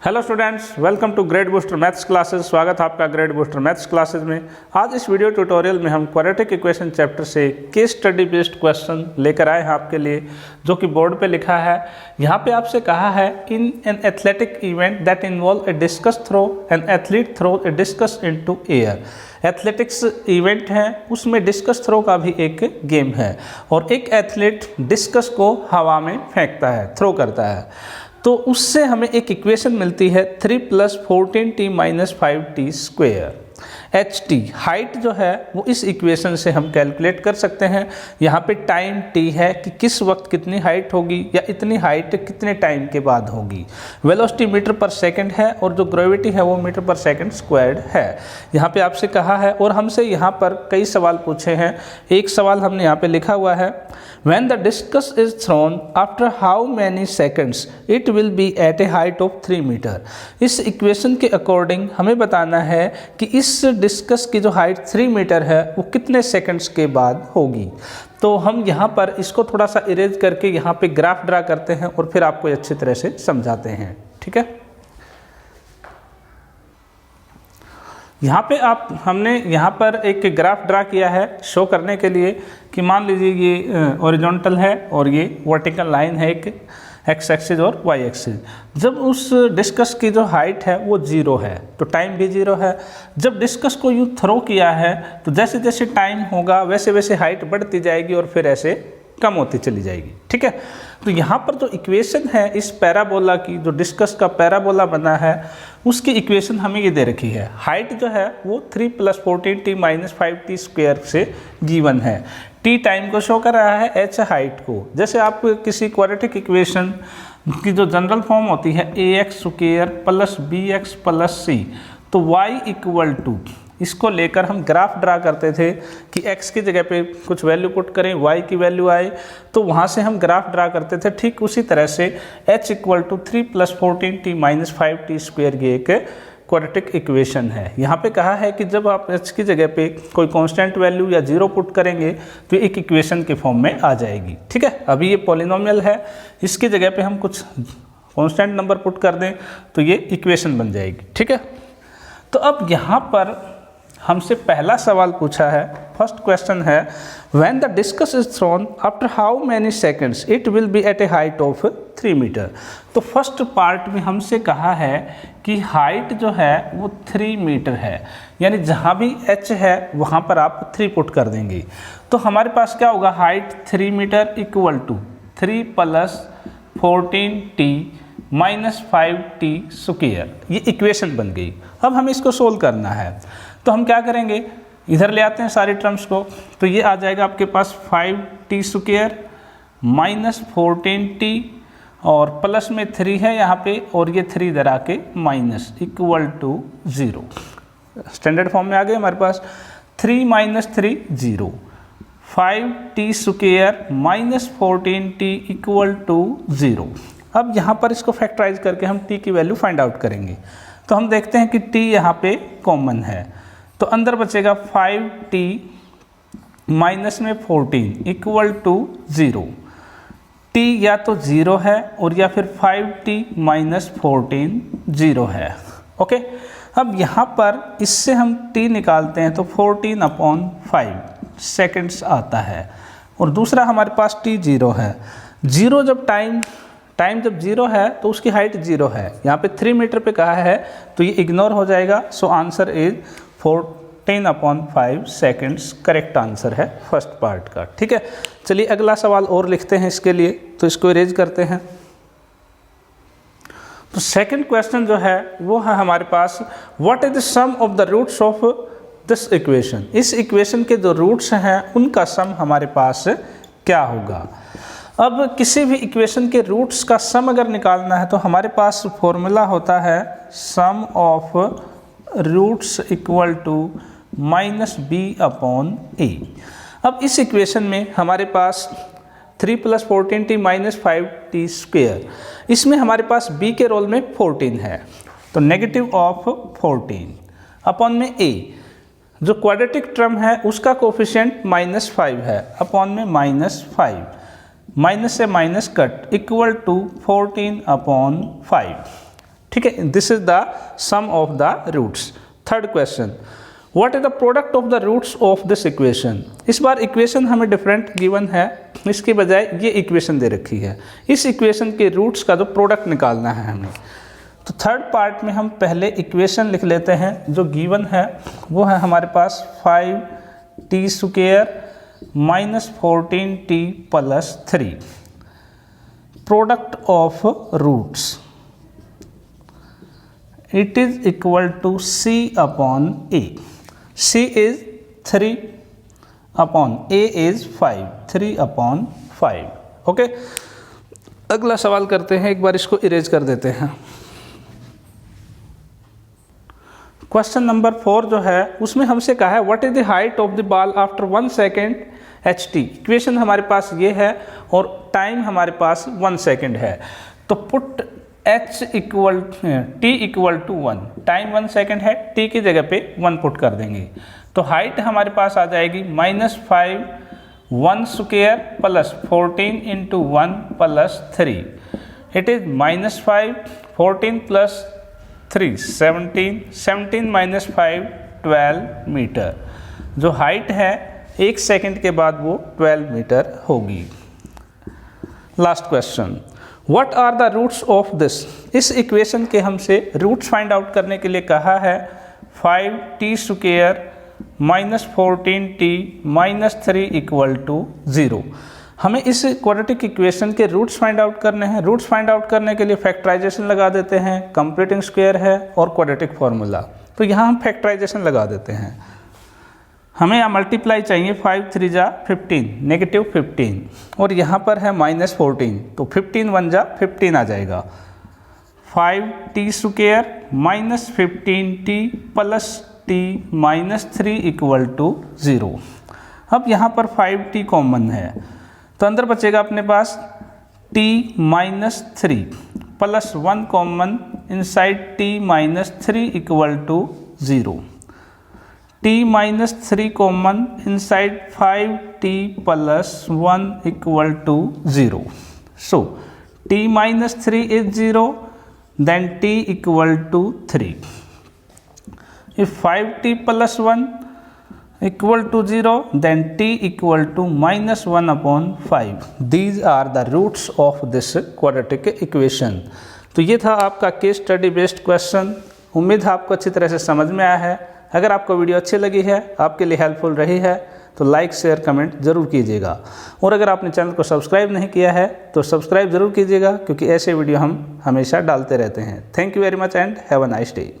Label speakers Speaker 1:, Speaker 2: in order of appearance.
Speaker 1: Hello students, welcome to grade booster maths classes. स्वागत है आपका ग्रेड बूस्टर मैथ्स क्लासेस में। आज इस वीडियो ट्यूटोरियल में हम क्वाड्रेटिक इक्वेशन चैप्टर से केस स्टडी बेस्ड क्वेश्चन लेकर आए हैं आपके लिए, जो कि बोर्ड पे लिखा है। यहाँ पे आपसे कहा है in an athletic event that involve a discus throw an athlete throw a discus into air. Athletics event है, उसमें डिस्कस थ्रो का भी एक गेम है और एक एथलीट डिस्कस को हवा में फेंकता है, थ्रो करता है। तो उससे हमें एक इक्वेशन मिलती है 3 + 14t - 5t square. H T height जो है वो इस इक्वेशन से हम कैलकुलेट कर सकते हैं। यहाँ पे टाइम t है कि किस वक्त कितनी हाइट होगी या इतनी हाइट कितने टाइम के बाद होगी। वेलोसिटी मीटर पर सेकंड है और जो ग्रेविटी है वो मीटर पर सेकंड स्क्वायर्ड है। यहाँ पे आपसे कहा है और हमसे यहाँ पर कई सवाल पूछे हैं। एक सवाल हमने यहाँ पे लिखा हुआ है, When the discus is thrown, after how many seconds it will be at a height of 3 metre. इस इक्वेशन के अकॉर्डिंग हमें बताना है कि इस डिस्कस की जो हाइट 3 मीटर है वो कितने सेकंड्स के बाद होगी। तो हम यहाँ पर इसको थोड़ा सा इरेज करके यहाँ पे ग्राफ ड्रा करते हैं और फिर आपको अच्छी तरह से समझाते हैं, ठीक है। यहाँ पे हमने यहाँ पर एक ग्राफ ड्रा किया है शो करने के लिए कि मान लीजिए ये हॉरिजॉन्टल है और ये वर्टिकल लाइन है, एक एक्स एक्सिस और वाई एक्सिस। जब उस डिस्कस की जो हाइट है वो 0 है तो टाइम भी 0 है। जब डिस्कस को यूँ थ्रो किया है तो जैसे जैसे टाइम होगा वैसे वैसे हाइट बढ़ती जाएगी और फिर ऐसे कम होती चली जाएगी, ठीक है। तो यहाँ पर जो इक्वेशन है इस पैराबोला की, जो डिस्कस का पैराबोला बना है उसकी इक्वेशन हमें ये दे रखी है। हाइट जो है वो 3 + 14t - 5t स्क्वेयर से गिवन है। t टाइम को शो कर रहा है, h हाइट को। जैसे आप किसी क्वाड्रेटिक इक्वेशन की जो जनरल फॉर्म होती है ax स्क्वेयर + bx + c, तो y = इसको लेकर हम ग्राफ ड्रा करते थे कि x की जगह पे कुछ वैल्यू पुट करें, y की वैल्यू आए, तो वहाँ से हम ग्राफ ड्रा करते थे। ठीक उसी तरह से h = 3 + 14t - 5t स्क्वेयर की एक क्वाड्रेटिक इक्वेशन है। यहाँ पे कहा है कि जब आप h की जगह पे कोई कांस्टेंट वैल्यू या 0 पुट करेंगे तो एक इक्वेशन के फॉर्म में आ जाएगी, ठीक है। अभी ये पॉलिनोमियल है, इसकी जगह पे हम कुछ कांस्टेंट नंबर पुट कर दें तो ये इक्वेशन बन जाएगी, ठीक है। तो अब यहाँ पर हमसे पहला सवाल पूछा है, फर्स्ट क्वेश्चन है, When the discus is thrown, after how many seconds it will be at a height of 3 metre. तो फर्स्ट पार्ट में हमसे कहा है कि हाइट जो है वो 3 मीटर है, यानी जहाँ भी h है वहाँ पर आप 3 पुट कर देंगे। तो हमारे पास क्या होगा, height 3 metre = 3 + 14t - 5t square. ये इक्वेशन बन गई। अब हमें इसको सोल्व करना है तो हम क्या करेंगे, इधर ले आते हैं सारी टर्म्स को। तो ये आ जाएगा आपके पास 5t स्क्वायर - 14t और प्लस में 3 है यहाँ पे और ये 3 इधर आके माइनस = 0। स्टैंडर्ड फॉर्म में आ गए हमारे पास 3 - 3 0। 5t square - 14t = 0। अब यहाँ पर इसको फैक्टराइज करके हम t की वैल्यू फाइंड आउट करेंगे। तो हम देखते हैं कि t यहाँ पे कॉमन है, तो अंदर बचेगा 5t माइनस में 14 = 0। t या तो 0 है और या फिर 5t - 14 0 है, ओके। अब यहाँ पर इससे हम t निकालते हैं तो 14/5 सेकेंड्स आता है और दूसरा हमारे पास t 0 है। 0 जब टाइम जब 0 है तो उसकी हाइट 0 है। यहाँ पे 3 मीटर पे कहा है तो ये इग्नोर हो जाएगा। So answer is 14/5 seconds correct answer है फर्स्ट पार्ट का, ठीक है। चलिए अगला सवाल और लिखते हैं इसके लिए, तो इसको इरेज करते हैं। तो सेकंड क्वेश्चन जो है वो है हमारे पास, what is the sum of the roots of this equation. इस इक्वेशन के जो रूट्स हैं उनका सम हमारे पास क्या होगा। अब किसी भी इक्वेशन के रूट्स का सम अगर निकालना है तो हमारे पास फॉर्मूला होता है सम ऑफ रूट्स = -b/a। अब इस इक्वेशन में हमारे पास 3 + 14t - 5t स्क्वेयर, इसमें हमारे पास b के रोल में 14 है तो -14/, में a जो क्वाड्रेटिक टर्म है उसका कोफिशिएंट -5 है, अपॉन में -5, माइनस से माइनस कट = 14/5। ठीक है, this is the sum of the roots. Third question, what is the product of the roots of this equation. इस बार इक्वेशन हमें डिफरेंट गिवन है, इसके बजाय ये इक्वेशन दे रखी है। इस इक्वेशन के रूट्स का जो प्रोडक्ट निकालना है हमें, तो थर्ड पार्ट में हम पहले इक्वेशन लिख लेते हैं। जो गिवन है वो है हमारे पास 5t square minus 14t plus 3 product of roots, it is equal to c upon a. c is 3 upon a is 5, 3 upon 5. Okay, अगला सवाल करते हैं, एक बार इसको इरेज कर देते हैं। क्वेश्चन नंबर 4 जो है उसमें हमसे कहा है what is the height of the ball after 1 second ht। Equation हमारे पास ये है और टाइम हमारे पास 1 सेकेंड है, तो put h equal t equal to 1, time 1 second है, t की जगह पे 1 पुट कर देंगे, तो हाइट हमारे पास आ जाएगी -5 1 square plus 14 into 1 plus 3, it is -5 14 plus 3 17, 17 minus 5 12 metre. जो हाइट है 1 सेकेंड के बाद वो 12 मीटर होगी। Last question, what are the roots of this. इस इक्वेशन के हमसे रूट्स फाइंड आउट करने के लिए कहा है 5t square minus 14t minus 3 equal to 0। हमें इस क्वाड्रेटिक इक्वेशन के रूट्स फाइंड आउट करने हैं। रूट्स फाइंड आउट करने के लिए फैक्टराइजेशन लगा देते हैं, कंप्लीटिंग स्क्वायर है और क्वाड्रेटिक फार्मूला, तो यहाँ हम फैक्टराइजेशन लगा देते हैं। हमें यहाँ मल्टीप्लाई चाहिए, 5 3 जा 15 नेगेटिव 15 और यहाँ पर है -14, तो 15 1 जा 15 आ जाएगा। 5t square minus 15t plus t minus 3 equal to 0। अब यहाँ पर 5t कॉमन है, तो अंदर बचेगा अपने पास t minus 3 plus 1 common inside t minus 3 equal to 0, t minus 3 common inside 5t plus 1 equal to 0। So t minus 3 is 0, then t equal to 3. If 5t plus 1 equal to 0, then t equal to minus 1 upon 5. These are the roots of this quadratic equation. तो ये था आपका case study based question. उम्मीद है आपको अच्छी तरह से समझ में आया है। अगर आपको वीडियो अच्छी लगी है, आपके लिए हेल्पफुल रही है, तो लाइक शेयर कमेंट जरूर कीजिएगा। और अगर आपने चैनल को सब्सक्राइब नहीं किया है तो सब्सक्राइब जरूर कीजिएगा, क्योंकि ऐसे वीडियो हम हमेशा डालते रहते हैं। Thank you very much and have a nice day.